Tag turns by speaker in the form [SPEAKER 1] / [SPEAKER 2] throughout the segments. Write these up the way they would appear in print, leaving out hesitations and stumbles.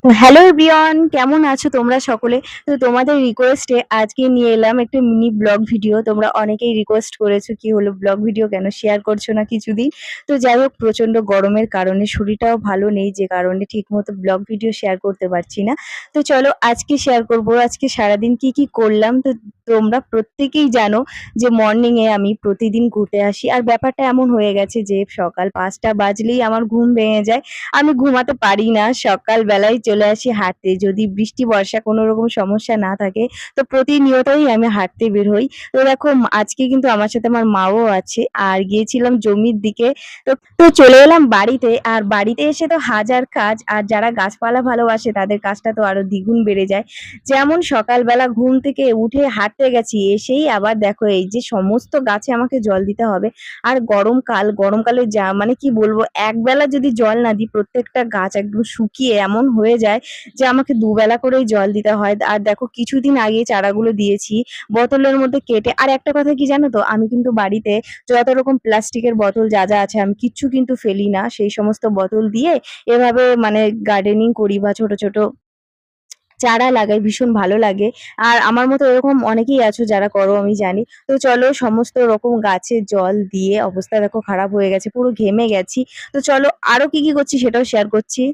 [SPEAKER 1] তো hello everyone, কেমন আছো তোমরা সকলে? তো তোমাদের রিকোয়েস্টে আজকে নিয়ে এলাম একটা মিনি ব্লগ ভিডিও। তোমরা অনেকেই রিকোয়েস্ট করেছো কি হলো ব্লগ ভিডিও কেন শেয়ার করছো না কিছুদিন। তো যাই হোক, প্রচন্ড গরমের কারণে শরীরটাও ভালো নেই, যে কারণে ঠিকমতো ব্লগ ভিডিও শেয়ার করতে পারছি না। তো চলো আজকে শেয়ার করব আজকে সারাদিন কি কি করলাম। তো তোমরা প্রত্যেকেই জানো যে মর্নিং এ আমি প্রতিদিন ঘুরতে আসি, আর ব্যাপারটা এমন হয়ে গেছে যে সকাল 5টা বাজলেই আমার ঘুম ভেঙে যায়। আমি ঘুমাতে পারি না। সকাল বেলায় চলে আসি হাঁটতে। যদি বৃষ্টি বর্ষা কোনো রকম সমস্যা না থাকে, তো প্রতিনিয়তই আমি হাঁটতে বের হই। তো দেখো আজকে কিন্তু আমার সাথে আমার মাও আছে। আর গিয়েছিলাম জমির দিকে। তো চলে এলাম বাড়িতে। আর বাড়িতে এসে তো হাজার কাজ। আর যারা গাছপালা ভালোবাসে তাদের কাজটা তো আরো দ্বিগুণ বেড়ে যায়। যেমন সকালবেলা ঘুম থেকে উঠে হাঁটতে গেছি, এসেই আবার দেখো এই যে সমস্ত গাছে আমাকে জল দিতে হবে। আর গরমকালে যা মানে কি বলবো, একবেলা যদি জল না দিই প্রত্যেকটা গাছ একদম শুকিয়ে এমন হয়ে যায় যে আমাকে দুবেলা করেই জল দিতে হয়। আর দেখো কিছুদিন আগে চারাগুলো দিয়েছি বোতলের মধ্যে কেটে। আর একটা কথা কি জানো তো, আমি কিন্তু বাড়িতে যত রকম প্লাস্টিকের বোতল যা যা আছে আমি কিচ্ছু কিন্তু ফেলি না। সেই সমস্ত বোতল দিয়ে এভাবে মানে গার্ডেনিং করি বা ছোট ছোট চারা লাগাই, ভীষণ ভালো লাগে। আর আমার মতো এরকম অনেকেই আছো যারা করো আমি জানি। তো চলো সমস্ত রকম গাছে জল দিয়ে অবস্থা দেখো খারাপ হয়ে গেছে, পুরো ঘেমে গেছি। তো চলো আরো কি কি করছি সেটাও শেয়ার করছি।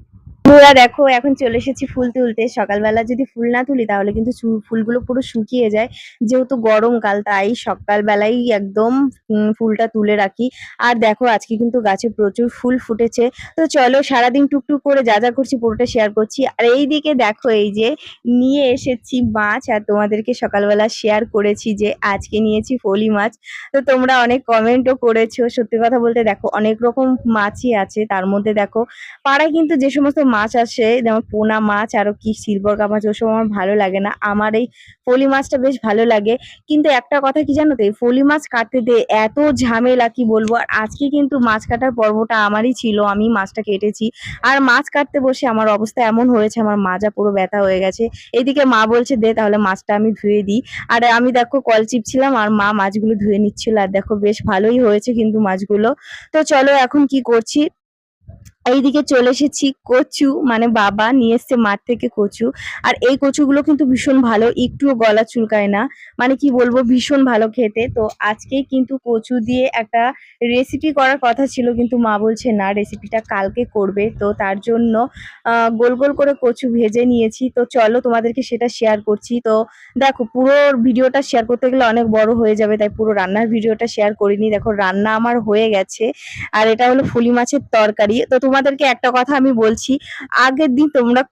[SPEAKER 1] বন্ধুরা দেখো এখন চলে এসেছি ফুল তুলতে। সকালবেলা যদি ফুল না তুলি তাহলে কিন্তু ফুলগুলো পুরো শুকিয়ে যায়। যেহেতু গরমকাল তাই সকালবেলাই একদম ফুলটা তুলে রাখি। আর দেখো আজকে কিন্তু গাছে প্রচুর ফুল ফুটেছে। তো চলো সারাদিন টুকটুক করে যা যা করছি পুরোটা শেয়ার করছি। আর এইদিকে দেখো এই যে নিয়ে এসেছি মাছ, আর তোমাদেরকে সকালবেলা শেয়ার করেছি যে আজকে নিয়েছি ফলি মাছ। তো তোমরা অনেক কমেন্টও করেছো। সত্যি কথা বলতে দেখো অনেক রকম মাছই আছে, তার মধ্যে দেখো পাড়ায় কিন্তু যে সমস্ত মাছ আসে যেমন পোনা মাছ আরো কি সিলভার কাপ মাছ, ওসব আমার ভালো লাগে না। আমার এই ফলি মাছটা বেশ ভালো লাগে। কিন্তু একটা কথা কি জানো তো, এই ফলি মাছ কাটতে এত ঝামেলা কি বলবো। আর আজকে কিন্তু মাছ কাটার পর্বটা আমারই ছিল, আমি মাছটা কেটেছি। আর মাছ কাটতে বসে আমার অবস্থা এমন হয়েছে, আমার মাজা পুরো ব্যথা হয়ে গেছে। এদিকে মা বলছে দে তাহলে মাছটা আমি ধুয়ে দিই। আর আমি দেখো কল চিপছিলাম আর মা মাছগুলো ধুয়ে নিচ্ছিল। আর দেখো বেশ ভালোই হয়েছে কিন্তু মাছগুলো। তো চলো এখন কি করছি, এইদিকে চলে এসেছি কচু, মানে বাবা নিয়ে এসছে মাঠ থেকে কচু। আর এই কচুগুলো কিন্তু ভীষণ ভালো, একটুও গলা চুলকায় না। মানে কি বলবো, ভীষণ ভালো খেতে। তো আজকে কিন্তু কচু দিয়ে একটা রেসিপি করার কথা ছিল, কিন্তু মা বলছে না, রেসিপিটা কালকে করবে। তো তার জন্য গোল গোল করে কচু ভেজে নিয়েছি। তো চলো তোমাদেরকে সেটা শেয়ার করছি। তো দেখো পুরো ভিডিওটা শেয়ার করতে গেলে অনেক বড় হয়ে যাবে, তাই পুরো রান্নার ভিডিওটা শেয়ার করিনি। দেখো রান্না আমার হয়ে গেছে। আর এটা হলো ফুলি মাছের তরকারি। তো তোমাদেরকে একটা কথা আমি বলছি, আগের দিন তোমরা